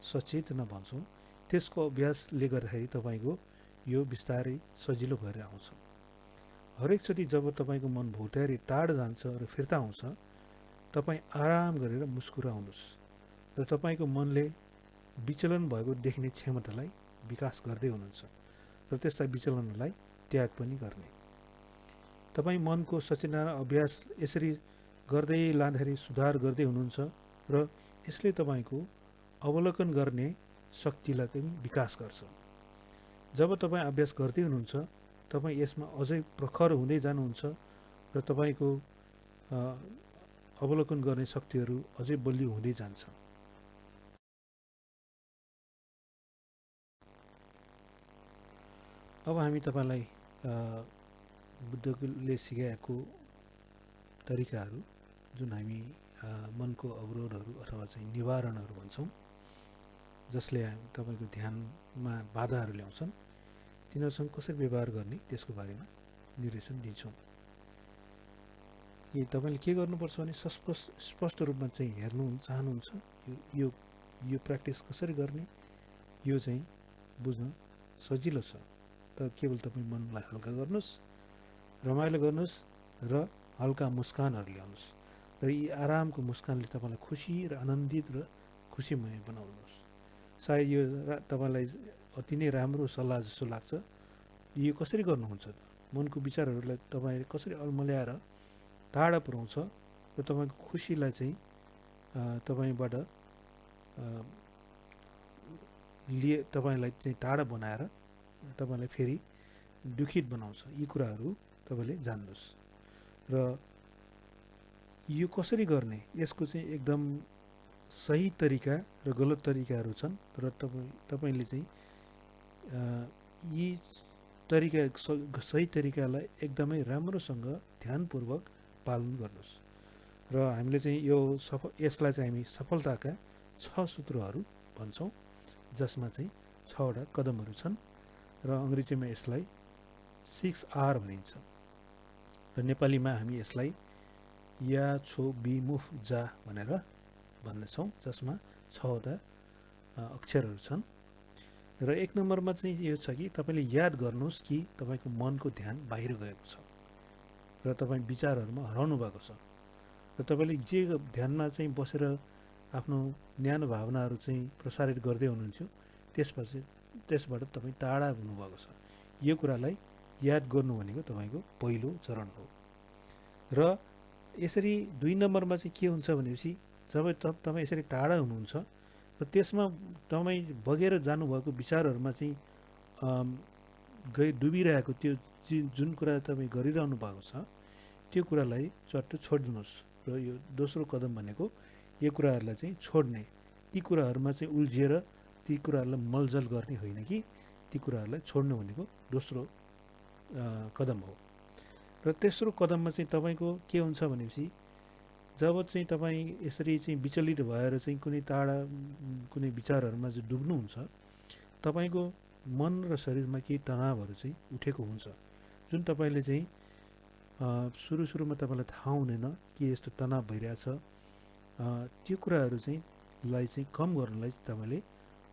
Speaker 1: सचेतना भन्छौँ, त्यसको अभ्यासले गर्दाखेरि तपाईँको यो बिस्तारै सजिलो भएर आउँछ। हरेकचोटि जब तपाईँको मन भौतारी टाढ जान्छ र फिर्ता आउँछ, तपाईँ आराम गरेर मुस्कुराउनुहोस् र तपाईँको मनले विचलन भएको देख्ने क्षमतालाई विकास गर्दै हुनुहुन्छ र त्यस्ता विचलनलाई त्याग पनि गर्ने। तपाईँ मनको सचेतना अभ्यास यसरी गर्दै लाँदाखेरि सुधार गर्दै हुनुहुन्छ र यसले तपाईँको अवलोकन गर्ने शक्तिलाई पनि विकास गर्छ। जब तपाईँ अभ्यास गर्दै हुनुहुन्छ, तपाईँ यसमा अझै प्रखर हुँदै जानुहुन्छ र तपाईँको अवलोकन गर्ने शक्तिहरू अझै बलियो हुँदै जान्छ। अब हामी तपाईँलाई बुद्धले सिकाएको तरिकाहरू, जुन हामी मनको अवरोधहरू अथवा चाहिँ निवारणहरू भन्छौँ, जसले तपाईँको ध्यानमा बाधाहरू ल्याउँछन्, तिनीहरूसँग कसरी व्यवहार गर्ने त्यसको बारेमा निर्देशन दिन्छौँ। कि तपाईँले के गर्नुपर्छ भने स्पष्ट रूपमा चाहिँ हेर्नु चाहनुहुन्छ, यो प्र्याक्टिस कसरी गर्ने, यो चाहिँ बुझ्न सजिलो छ। तर केवल तपाईँ मनलाई हल्का गर्नुहोस्, रमाइलो गर्नुहोस् र हल्का मुस्कानहरू ल्याउनुहोस्, र यी आरामको मुस्कानले तपाईँलाई खुसी र आनन्दित र खुसीमय बनाउनुहोस्। सायद यो तपाईँलाई अति नै राम्रो सल्लाह जस्तो लाग्छ। यो कसरी गर्नुहुन्छ? मनको विचारहरूलाई तपाईँले कसरी अल्मल्याएर टाढा पुर्याउँछ र तपाईँको खुसीलाई चाहिँ तपाईँबाट तपाईँलाई चाहिँ टाढा बनाएर तपाईँलाई फेरि दुखित बनाउँछ। यी कुराहरू तपाईँले जान्नुहोस्। र यो कसरी गर्ने, यसको चाहिँ एकदम सही तरिका र गलत तरिकाहरू छन्, र तपाईँले चाहिँ यी सही तरिकालाई एकदमै राम्रोसँग ध्यानपूर्वक पालन गर्नुहोस्। र हामीले चाहिँ यसलाई चाहिँ हामी सफलताका 6 सूत्रहरू भन्छौँ, जसमा चाहिँ 6वटा कदमहरू छन्, र अङ्ग्रेजीमा यसलाई 6R भनिन्छ, र नेपालीमा हामी यसलाई या छो बी मुफ जा भनेर भन्नेछौँ, जसमा 6वटा अक्षरहरू छन्। र 1 नम्बरमा चाहिँ यो छ कि तपाईँले याद गर्नुहोस् कि तपाईँको मनको ध्यान बाहिर गएको छ र तपाईँ विचारहरूमा हराउनु भएको छ, र तपाईँले जे ध्यानमा चाहिँ बसेर आफ्नो न्यानो भावनाहरू चाहिँ प्रसारित गर्दै हुनुहुन्थ्यो, त्यसबाट तपाईँ टाढा हुनुभएको छ। यो कुरालाई याद गर्नु भनेको तपाईँको पहिलो चरण हो। र यसरी 2 नम्बरमा चाहिँ के हुन्छ भनेपछि, जब तपाईँ यसरी टाढा हुनुहुन्छ र त्यसमा तपाईँ बगेर जानुभएको विचारहरूमा चाहिँ डुबिरहेको त्यो जुन कुरा तपाईँ गरिरहनु भएको छ, त्यो कुरालाई चट्ट छोडिदिनुहोस्। र यो दोस्रो कदम भनेको यो कुराहरूलाई चाहिँ छोड्ने, ती कुराहरूमा चाहिँ उल्झिएर ती कुराहरूलाई मलजल गर्ने होइन कि ती कुराहरूलाई छोड्नु भनेको दोस्रो कदम हो। र तेस्रो कदममा चाहिँ तपाईँको के हुन्छ भनेपछि, जब चाहिँ तपाईँ यसरी चाहिँ विचलित भएर चाहिँ कुनै टाढा कुनै विचारहरूमा चाहिँ डुब्नुहुन्छ, तपाईँको मन र शरीरमा केही तनावहरू चाहिँ उठेको हुन्छ, जुन तपाईँले चाहिँ सुरुमा तपाईँलाई थाहा हुँदैन कि यस्तो तनाव भइरहेछ। त्यो कुराहरू चाहिँ कम गर्नलाई तपाईँले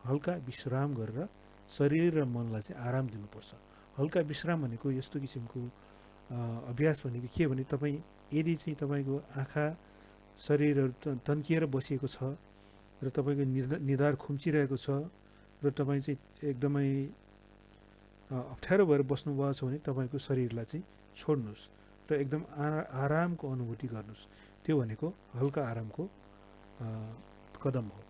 Speaker 1: हल्का विश्राम गरेर शरीर र मनलाई चाहिँ आराम दिनुपर्छ। हल्का विश्राम भनेको यस्तो किसिमको अभ्यास भनेको के भने, तपाईँ यदि चाहिँ तपाईँको आँखा शरीरहरू तन्किएर बसिएको छ र तपाईँको निधार खुम्चिरहेको छ र तपाईँ चाहिँ एकदमै अप्ठ्यारो भएर बस्नुभएको छ भने तपाईँको शरीरलाई चाहिँ छोड्नुहोस् र एकदम आरामको अनुभूति गर्नुहोस्। त्यो भनेको हल्का आरामको कदम हो।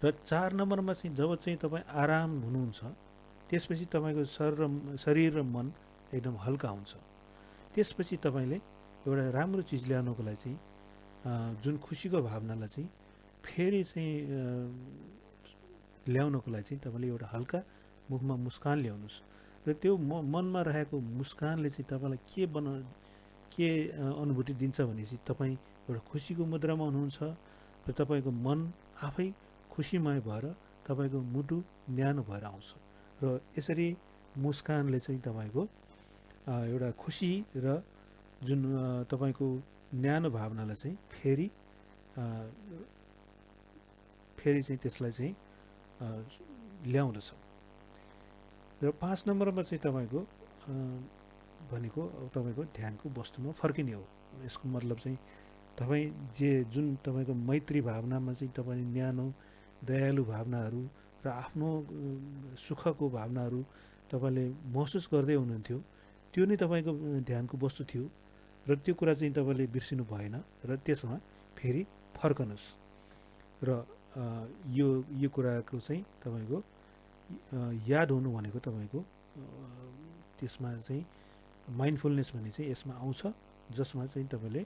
Speaker 1: र 4 नम्बरमा चाहिँ जब चाहिँ तपाईँ आराम हुनुहुन्छ, त्यसपछि तपाईँको शरीर र मन एकदम हल्का हुन्छ। त्यसपछि तपाईँले एउटा राम्रो चिज ल्याउनको लागि चाहिँ जुन खुसीको भावनालाई चाहिँ फेरि चाहिँ ल्याउनको लागि चाहिँ तपाईँले एउटा हल्का मुखमा मुस्कान ल्याउनुहोस्, र त्यो मनमा रहेको मुस्कानले चाहिँ तपाईँलाई के अनुभूति दिन्छ भनेपछि, तपाईँ एउटा खुसीको मुद्रामा हुनुहुन्छ र तपाईँको मन आफै खुसीमय भएर तपाईँको मुटु न्यानो भएर आउँछ। र यसरी मुस्कानले चाहिँ तपाईँको एउटा खुसी र जुन तपाईँको न्यानो भावनालाई चाहिँ फेरि चाहिँ त्यसलाई चाहिँ ल्याउँदछ। र 5 नम्बरमा चाहिँ तपाईँको भनेको तपाईँको ध्यानको वस्तुमा फर्किने हो। यसको मतलब चाहिँ तपाईँ जुन तपाईँको मैत्री भावनामा चाहिँ तपाईँले न्यानो दयालु भावनाहरू र आफ्नो सुखको भावनाहरू तपाईँले महसुस गर्दै हुनुहुन्थ्यो, त्यो नै तपाईँको ध्यानको वस्तु थियो, र त्यो कुरा चाहिँ तपाईँले बिर्सिनु भएन, र त्यसमा फेरि फर्कनुहोस्। र यो कुराको चाहिँ तपाईँको याद हुनु भनेको तपाईँको त्यसमा चाहिँ माइन्डफुलनेस भन्ने चाहिँ यसमा आउँछ, जसमा चाहिँ तपाईँले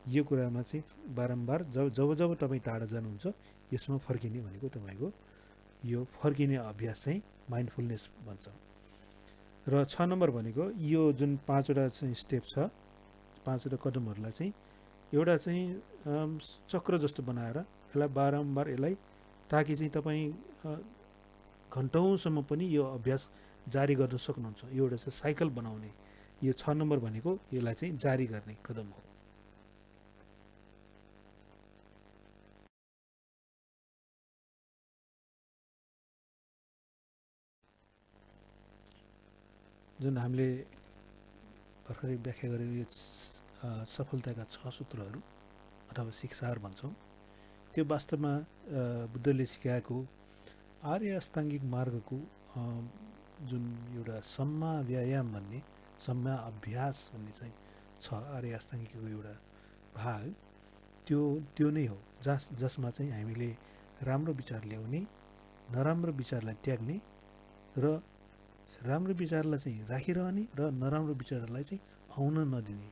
Speaker 1: यो कुरामा चाहिँ बारम्बार जब जब तपाईँ टाढा जानुहुन्छ यसमा फर्किने भनेको तपाईँको यो फर्किने अभ्यास चाहिँ माइन्डफुलनेस भन्छ। र 6 नम्बर भनेको यो जुन 5वटा चाहिँ स्टेप छ, 5वटा कदमहरूलाई चाहिँ एउटा चाहिँ चक्र जस्तो बनाएर यसलाई बारम्बार यसलाई ताकि चाहिँ तपाईँ घन्टौँसम्म पनि यो अभ्यास जारी गर्न सक्नुहुन्छ। यो एउटा चाहिँ साइकल बनाउने, यो 6 नम्बर भनेको यसलाई चाहिँ जारी गर्ने कदम हो। जुन हामीले भर्खरै व्याख्या गरेको यो सफलताका 6 सूत्रहरू अथवा 6 R भन्छौँ, त्यो वास्तवमा बुद्धले सिकाएको आर्य अष्टाङ्गिक मार्गको जुन एउटा सम्मा व्यायाम भन्ने, सम्मा अभ्यास भन्ने चाहिँ छ आर्य अष्टाङ्गिकको एउटा भाग, त्यो नै हो जसमा चाहिँ हामीले राम्रो विचार ल्याउने, नराम्रो विचारलाई त्याग्ने र राम्रो विचारलाई चाहिँ राखिरहने र नराम्रो विचारलाई चाहिँ आउन नदिने,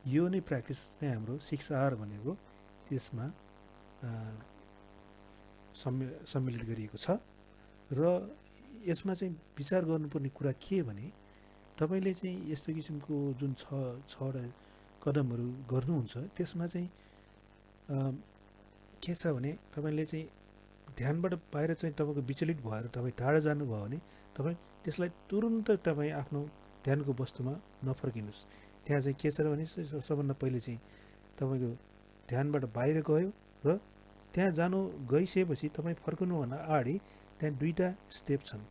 Speaker 1: यो नै प्र्याक्टिस चाहिँ हाम्रो 6 R भनेको त्यसमा सम्मिलित गरिएको छ। र यसमा चाहिँ विचार गर्नुपर्ने कुरा के भने तपाईँले चाहिँ यस्तो किसिमको जुन छवटा कदमहरू गर्नुहुन्छ त्यसमा चाहिँ के छ भने तपाईँले चाहिँ ध्यानबाट बाहिर चाहिँ तपाईँको विचलित भएर तपाईँ टाढा जानुभयो भने तपाईँ त्यसलाई तुरुन्त तपाईँ आफ्नो ध्यानको वस्तुमा नफर्किनुहोस्। त्यहाँ चाहिँ के छ भने सबभन्दा पहिले चाहिँ तपाईँको ध्यानबाट बाहिर गयो र त्यहाँ जानु गइसकेपछि तपाईँ फर्कनुभन्दा अगाडि त्यहाँ 2टा स्टेप छन्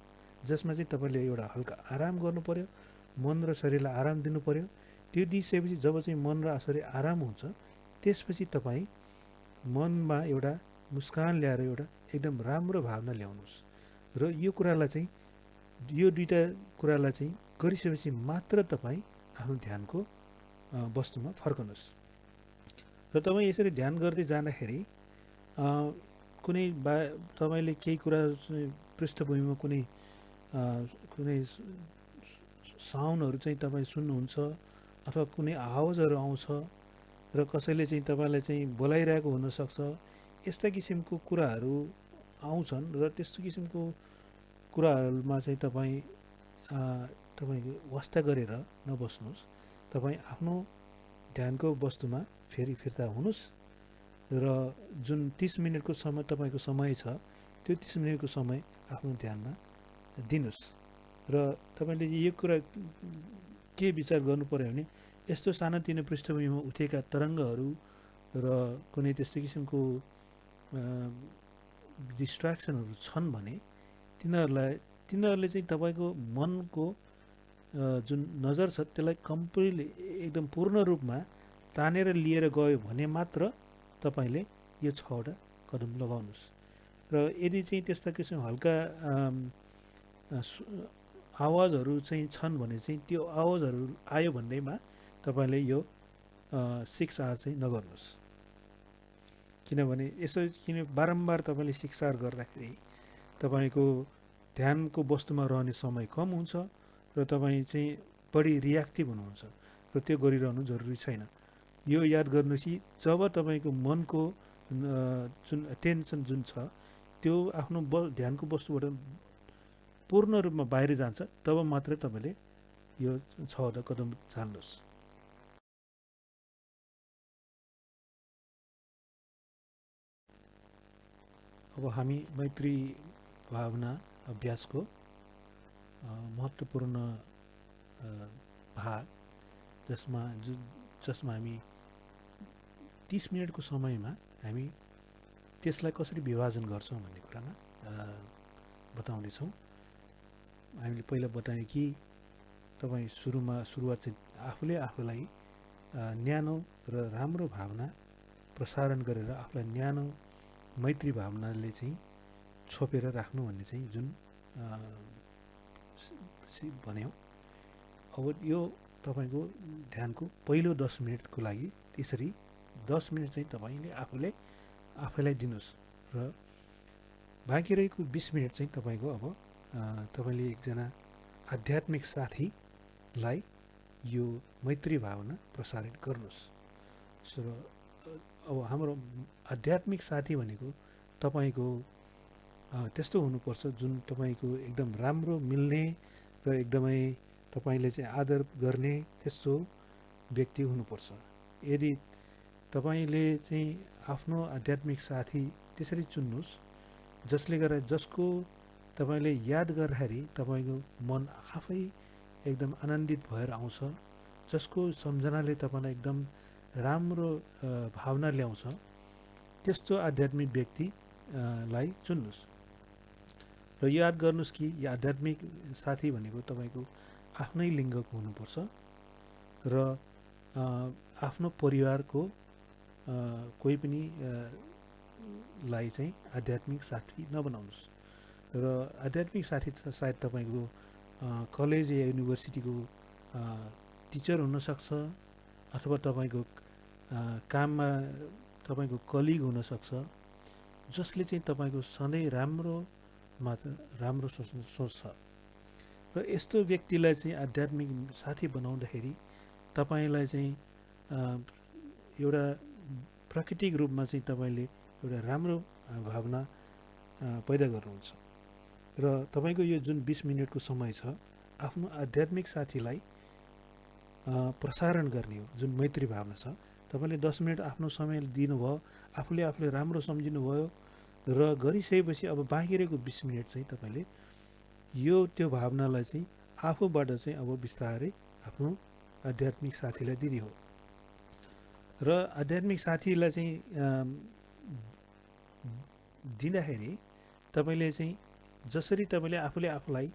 Speaker 1: जसमा चाहिँ तपाईँले एउटा हल्का आराम गर्नु पर्यो, मन र शरीरलाई आराम दिनु पर्यो। त्यो दिइसकेपछि जब चाहिँ मन र शरीर आराम हुन्छ त्यसपछि तपाईँ मनमा एउटा मुस्कान ल्याएर एउटा एकदम राम्रो भावना ल्याउनुहोस्। र यो कुरालाई चाहिँ यो 2टा कुरालाई चाहिँ गरिसकेपछि मात्र तपाईँ आफ्नो ध्यानको वस्तुमा फर्कनुहोस्। र तपाईँ यसरी ध्यान गर्दै जाँदाखेरि कुनै तपाईँले केही कुरा पृष्ठभूमिमा कुनै साउन्डहरू चाहिँ तपाईँ सुन्नुहुन्छ अथवा कुनै आवाजहरू आउँछ र कसैले चाहिँ तपाईँलाई चाहिँ बोलाइरहेको हुनसक्छ, यस्ता किसिमको कुराहरू आउँछन् र त्यस्तो किसिमको कुराहरूमा चाहिँ तपाईँको वास्ता गरेर नबस्नुहोस्। तपाईँ आफ्नो ध्यानको वस्तुमा फेरि फिर्ता हुनुहोस् र जुन 30 मिनटको समय तपाईँको समय छ त्यो 30 मिनटको समय आफ्नो ध्यानमा दिनुहोस्। र तपाईँले यो कुरा के विचार गर्नु पर्यो भने यस्तो सानोतिनो पृष्ठभूमिमा उठेका तरङ्गहरू र कुनै त्यस्तो किसिमको डिस्ट्र्याक्सनहरू छन् भने तिनीहरूले चाहिँ तपाईँको मनको जुन नजर छ त्यसलाई कम्प्लिटली एकदम पूर्ण रूपमा तानेर लिएर गयो भने मात्र तपाईँले यो 6वटा कदम लगाउनुहोस्। र यदि चाहिँ त्यस्ता किसिम हल्का आवाजहरू चाहिँ छन् भने चाहिँ त्यो आवाजहरू आयो भन्दैमा तपाईँले यो 6 R चाहिँ नगर्नुहोस्। किनभने बारम्बार तपाईँले 6 R गर्दाखेरि तपाईँको ध्यानको वस्तुमा रहने समय कम हुन्छ र तपाईँ चाहिँ बढी रियाक्टिभ हुनुहुन्छ र त्यो गरिरहनु जरुरी छैन। यो याद गर्नुहोस् कि जब तपाईँको मनको जुन टेन्सन जुन छ त्यो आफ्नो ध्यानको वस्तुबाट पूर्ण रूपमा बाहिर जान्छ तब मात्रै तपाईँले यो 6वटा कदम चाल्नुहोस्। अब हामी मैत्री भावना अभ्यासको महत्त्वपूर्ण भाग जसमा हामी 30 मिनटको समयमा हामी त्यसलाई कसरी विभाजन गर्छौँ भन्ने कुरामा बताउँदैछौँ। हामीले पहिला बतायौँ कि तपाईँ सुरुवात चाहिँ आफूलाई न्यानो र राम्रो भावना प्रसारण गरेर आफूलाई न्यानो मैत्री भावनाले चाहिँ छोपेर राख्नु भन्ने चाहिँ जुन भन्यौँ। अब यो तपाईँको ध्यानको पहिलो 10 मिनटको लागि त्यसरी 10 मिनट चाहिँ तपाईँले आफैलाई दिनुहोस् र बाँकी रहेको 20 मिनट चाहिँ तपाईँको अब तपाईँले एकजना आध्यात्मिक साथीलाई यो मैत्री भावना प्रसारित गर्नुहोस्। र अब हाम्रो आध्यात्मिक साथी भनेको तपाईँको त्यस्तो हुनुपर्छ जुन तपाईँको एकदम राम्रो मिल्ने र एकदमै तपाईँले चाहिँ आदर गर्ने त्यस्तो व्यक्ति हुनुपर्छ। यदि तपाईँले चाहिँ आफ्नो आध्यात्मिक साथी त्यसरी चुन्नुहोस् जसले गर्दा जसको तपाईँले याद गर्दाखेरि तपाईँको मन आफै एकदम आनन्दित भएर आउँछ, जसको सम्झनाले तपाईँलाई एकदम राम्रो भावना ल्याउँछ, त्यस्तो आध्यात्मिक व्यक्तिलाई चुन्नुहोस्। र याद गर्नुहोस् कि यो आध्यात्मिक साथी भनेको तपाईँको आफ्नै लिङ्गको हुनुपर्छ र आफ्नो परिवारको कोही पनि लाई चाहिँ आध्यात्मिक साथी नबनाउनुहोस्। र आध्यात्मिक साथी सायद तपाईँको कलेज या युनिभर्सिटीको टिचर हुनसक्छ, अथवा तपाईँको काममा तपाईँको कलिग हुनसक्छ, जसले चाहिँ तपाईँको सधैँ राम्रो सोच्छ। र यस्तो व्यक्तिलाई चाहिँ आध्यात्मिक साथी बनाउँदाखेरि तपाईँलाई चाहिँ एउटा प्राकृतिक रूपमा चाहिँ तपाईँले एउटा राम्रो भावना पैदा गर्नुहुन्छ। र तपाईँको यो जुन 20 मिनटको समय छ आफ्नो आध्यात्मिक साथीलाई प्रसारण गर्ने हो, जुन मैत्री भावना छ। तपाईँले 10 मिनट आफ्नो समय दिनुभयो, आफूले राम्रो सम्झिनु भयो र गरिसकेपछि अब बाँकी रहेको 20 मिनट चाहिँ तपाईँले त्यो भावनालाई चाहिँ आफूबाट चाहिँ अब बिस्तारै आफ्नो आध्यात्मिक साथीलाई दिने हो। र आध्यात्मिक साथीलाई चाहिँ दिँदाखेरि तपाईँले चाहिँ जसरी तपाईँले आफूलाई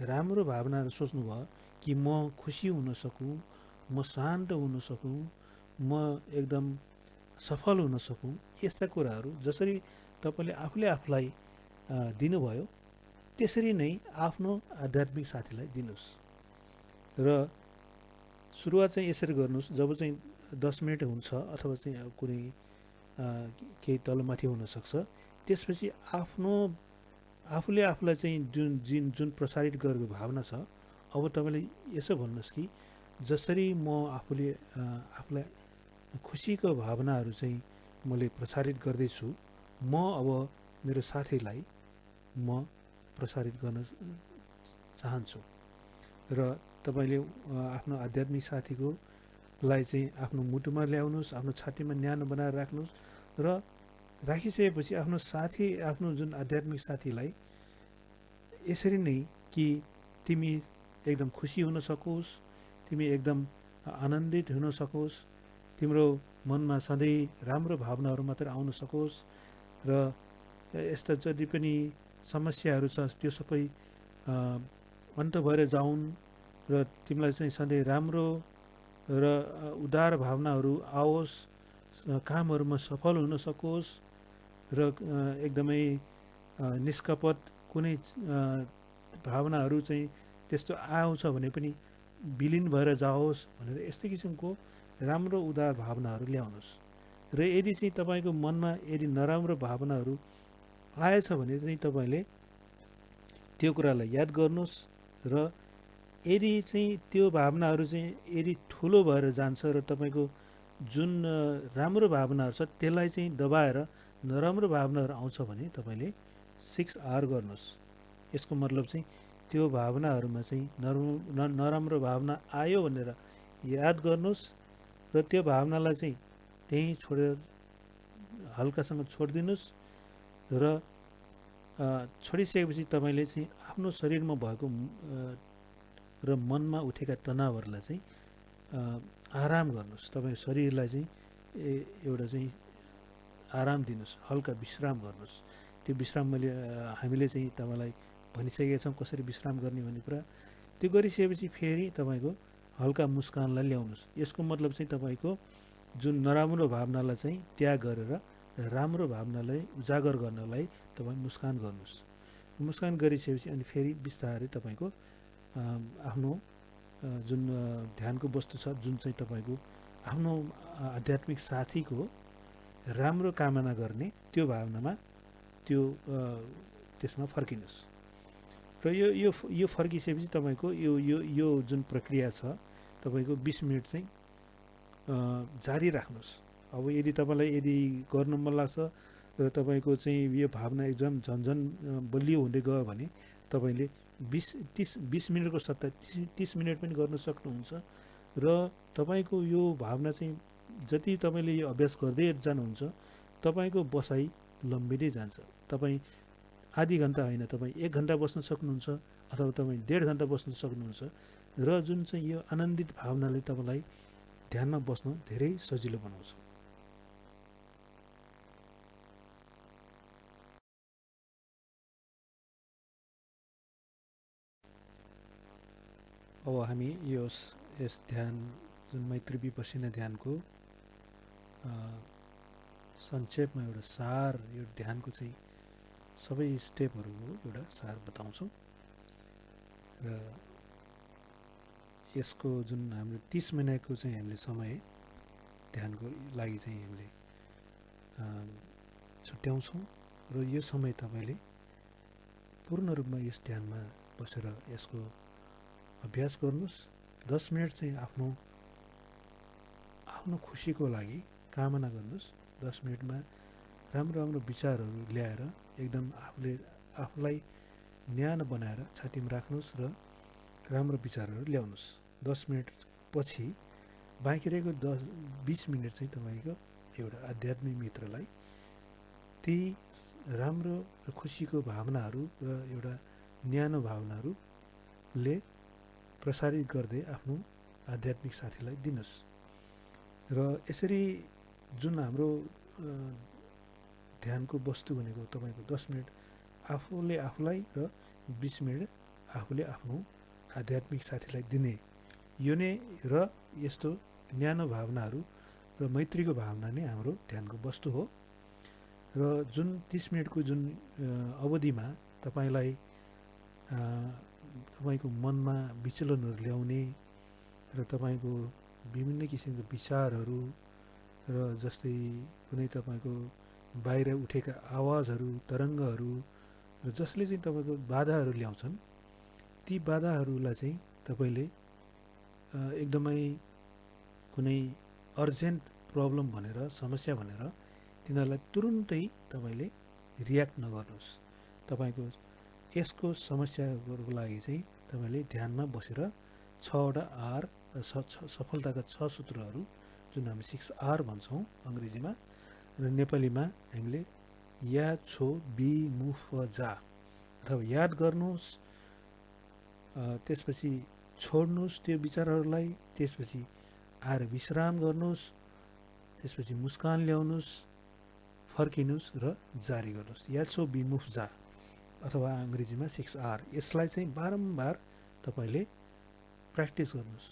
Speaker 1: राम्रो भावनाहरू सोच्नुभयो कि म खुसी हुन सकूँ, म शान्त हुन सकूँ, म एकदम सफल हुन सकूँ, यस्ता कुराहरू जसरी तपाईँले आफूलाई दिनुभयो त्यसरी नै आफ्नो आध्यात्मिक साथीलाई दिनुहोस्। र सुरुवात चाहिँ यसरी गर्नुहोस्, जब चाहिँ 10 मिनट हुन्छ अथवा चाहिँ कुनै केही तलमाथि हुनसक्छ, त्यसपछि आफूले आफूलाई चाहिँ जुन प्रसारित गरेको भावना छ, अब तपाईँले यसो भन्नुहोस् कि जसरी म आफूलाई खुसीको भावनाहरू चाहिँ मैले प्रसारित गर्दैछु, म अब मेरो साथीलाई म प्रसारित गर्न चाहन्छु। र तपाईँले आफ्नो आध्यात्मिक साथीको लाई चाहिँ आफ्नो मुटुमा ल्याउनुहोस्, आफ्नो छातीमा न्यानो बनाएर राख्नुहोस् र राखिसकेपछि आफ्नो जुन आध्यात्मिक साथीलाई यसरी नै कि तिमी एकदम खुसी हुन सकोस्, तिमी एकदम आनन्दित हुन सकोस्, तिम्रो मनमा सधैँ राम्रो भावनाहरू मात्र आउन सकोस् र यस्ता जति पनि समस्याहरू छ त्यो सबै अन्त भएर जाउन् र तिमीलाई चाहिँ सधैँ राम्रो र उदार भावनाहरू आओस्, कामहरूमा सफल हुन सकोस् र एकदमै निष्कपट कुनै भावनाहरू चाहिँ त्यस्तो आउँछ भने पनि विलिन भएर जाओस् भनेर यस्तै किसिमको राम्रो उदार भावनाहरू ल्याउनुहोस्। र यदि चाहिँ तपाईँको मनमा यदि नराम्रो भावनाहरू आएछ भने चाहिँ तपाईँले त्यो कुरालाई याद गर्नुहोस् र यदि चाहिँ त्यो भावनाहरू चाहिँ यदि ठुलो भएर जान्छ र तपाईँको जुन राम्रो भावनाहरू छ त्यसलाई चाहिँ दबाएर नराम्रो भावनाहरू आउँछ भने तपाईँले 6R गर्नुहोस्। यसको मतलब चाहिँ त्यो भावनाहरूमा चाहिँ नराम्रो भावना आयो भनेर याद गर्नुहोस् र त्यो भावनालाई चाहिँ त्यहीँ छोडेर हल्कासँग छोडिदिनुहोस् र छोडिसकेपछि तपाईँले चाहिँ आफ्नो शरीरमा भएको र मनमा उठेका तनावहरूलाई चाहिँ आराम गर्नुहोस्। तपाईँको शरीरलाई चाहिँ एउटा चाहिँ आराम दिनुहोस्, हल्का विश्राम गर्नुहोस्। त्यो विश्राम हामीले चाहिँ तपाईँलाई भनिसकेका छौँ कसरी विश्राम गर्ने भन्ने कुरा। त्यो गरिसकेपछि फेरि तपाईँको हल्का मुस्कानलाई ल्याउनुहोस्। यसको मतलब चाहिँ तपाईँको जुन नराम्रो भावनालाई चाहिँ त्याग गरेर राम्रो भावनालाई उजागर गर्नलाई तपाईँ मुस्कान गर्नुहोस्। मुस्कान गरिसकेपछि अनि फेरि बिस्तारै तपाईँको आफ्नो जुन ध्यानको वस्तु छ, जुन चाहिँ तपाईँको आफ्नो आध्यात्मिक साथीको राम्रो कामना गर्ने त्यो भावनामा त्यसमा फर्किनुहोस्। र यो फर्किसकेपछि तपाईँको यो जुन प्रक्रिया छ तपाईँको 20 मिनट चाहिँ जारी राख्नुहोस्। अब यदि तपाईँलाई यदि गर्नु मन लाग्छ र तपाईँको चाहिँ यो भावना एकदम झन्झन बलियो हुँदै गयो भने तपाईँले 20 मिनटको सट्टा 30 मिनट पनि गर्न सक्नुहुन्छ। र तपाईँको यो भावना चाहिँ जति तपाईँले यो अभ्यास गर्दै जानुहुन्छ तपाईँको बसाइ लम्बिँदै जान्छ। तपाईँ आधी घन्टा होइन, तपाईँ 1 घन्टा बस्न सक्नुहुन्छ अथवा तपाईँ 1.5 घन्टा बस्न सक्नुहुन्छ। र जुन चाहिँ यो आनन्दित भावनाले तपाईँलाई ध्यानमा बस्न धेरै सजिलो बनाउँछ। अब हामी यस ध्यान जुन मैत्री विपस्सिना ध्यानको संक्षेपमा एउटा सार, यो ध्यानको चाहिँ सबै स्टेपहरूको एउटा सार बताउँछौँ। र यसको जुन हाम्रो 30 मिनटको चाहिँ हामीले समय ध्यानको लागि चाहिँ हामीले छुट्याउँछौँ। र यो समय तपाईँले पूर्ण रूपमा यस ध्यानमा बसेर यसको अभ्यास गर्नुहोस्। 10 मिनट चाहिँ आफ्नो खुसीको लागि कामना गर्नुहोस्। 10 मिनटमा राम्रो राम्रो विचारहरू ल्याएर एकदम आफूलाई न्यानो बनाएर छातीमा राख्नुहोस् र राम्रो विचारहरू ल्याउनुहोस्। 10 मिनट पछि बाँकी रहेको 20 मिनट चाहिँ तपाईँको एउटा आध्यात्मिक मित्रलाई ती राम्रो र खुसीको भावनाहरू र एउटा न्यानो भावनाहरूले प्रसारित गर्दै आफ्नो आध्यात्मिक साथीलाई दिनुहोस्। र यसरी जुन हाम्रो ध्यानको वस्तु भनेको तपाईँको 10 मिनट आफूले आफूलाई र 20 मिनट आफूले आफ्नो आध्यात्मिक साथीलाई दिने, यो नै र यस्तो न्यानो भावनाहरू र मैत्रीको भावना नै हाम्रो ध्यानको वस्तु हो। र जुन 30 मिनटको जुन अवधिमा तपाईँको मनमा विचलनहरू ल्याउने र तपाईँको विभिन्न किसिमको विचारहरू र जस्तै कुनै तपाईँको बाहिर उठेका आवाजहरू, तरङ्गहरू र जसले चाहिँ तपाईँको बाधाहरू ल्याउँछन्, ती बाधाहरूलाई चाहिँ तपाईँले एकदमै कुनै अर्जेन्ट प्रब्लम भनेर, समस्या भनेर तिनीहरूलाई तुरुन्तै तपाईँले रियाक्ट नगर्नुहोस्। तपाईँको यसको समस्याको लागि चाहिँ तपाईँले ध्यानमा बसेर 6वटा आर, सफलताका 6 सूत्रहरू जुन हामी 6R भन्छौँ अङ्ग्रेजीमा, र नेपालीमा हामीले याद, छो, बी, मुभ व जा, अथवा याद गर्नुहोस्, त्यसपछि छोड्नुहोस् त्यो विचारहरूलाई, त्यसपछि आएर विश्राम गर्नुहोस्, त्यसपछि मुस्कान ल्याउनुहोस्, फर्किनुहोस् र जारी गर्नुहोस्। याद, छो, बी, मुभ, जा, अथवा अङ्ग्रेजीमा 6R। यसलाई चाहिँ बारम्बार तपाईँले प्र्याक्टिस गर्नुहोस्।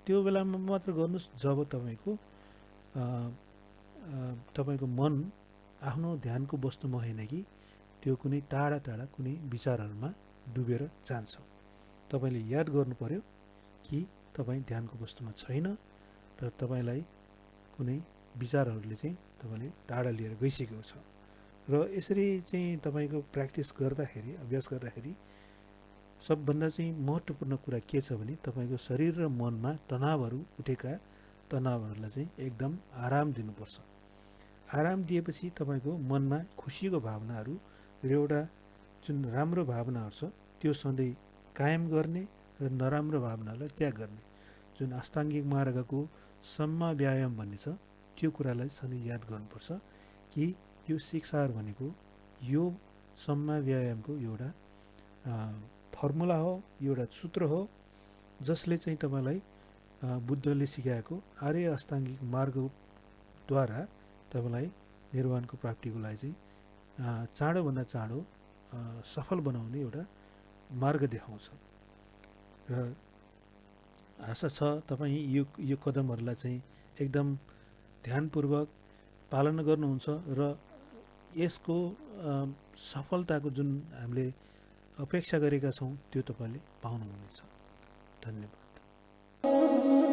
Speaker 1: त्यो बेलामा मात्र गर्नुहोस् जब तपाईँको मन आफ्नो ध्यानको वस्तुमा होइन कि त्यो कुनै टाढा टाढा कुनै विचारहरूमा डुबेर जान्छ। तपाईँले याद गर्नु पर्यो कि तपाईँ ध्यानको वस्तुमा छैन र तपाईँलाई कुनै विचारहरूले चाहिँ तपाईँले टाढा लिएर गइसकेको छ। र यसरी चाहिँ तपाईँको प्र्याक्टिस गर्दाखेरि, अभ्यास गर्दाखेरि सबभन्दा चाहिँ महत्त्वपूर्ण कुरा के छ भने तपाईँको शरीर र मनमा तनावहरू उठेका तनावहरूलाई चाहिँ एकदम आराम दिनुपर्छ। आराम दिएपछि तपाईँको मनमा खुसीको भावनाहरू र एउटा जुन राम्रो भावनाहरू छ त्यो सधैँ कायम गर्ने र नराम्रो भावनालाई त्याग गर्ने, जुन अष्टाङ्गिक मार्गको सम्मा व्यायाम भन्ने छ, त्यो कुरालाई सधैँ याद गर्नुपर्छ कि यो 6R भनेको यो सम्मा व्यायामको एउटा फर्मुला हो, एउटा सूत्र हो, जसले चाहिँ तपाईँलाई बुद्धले सिकाएको आर्य अष्टाङ्गिक मार्गद्वारा तपाईँलाई निर्वाणको प्राप्तिको लागि चाहिँ चाँडोभन्दा चाँडो सफल बनाउने एउटा मार्ग देखाउँछ। र आशा छ तपाईँ यो कदमहरूलाई चाहिँ एकदम ध्यानपूर्वक पालना गर्नुहुन्छ र यसको सफलताको जुन हामीले अपेक्षा गरेका छौँ त्यो तपाईँले पाउनुहुनेछ। धन्यवाद।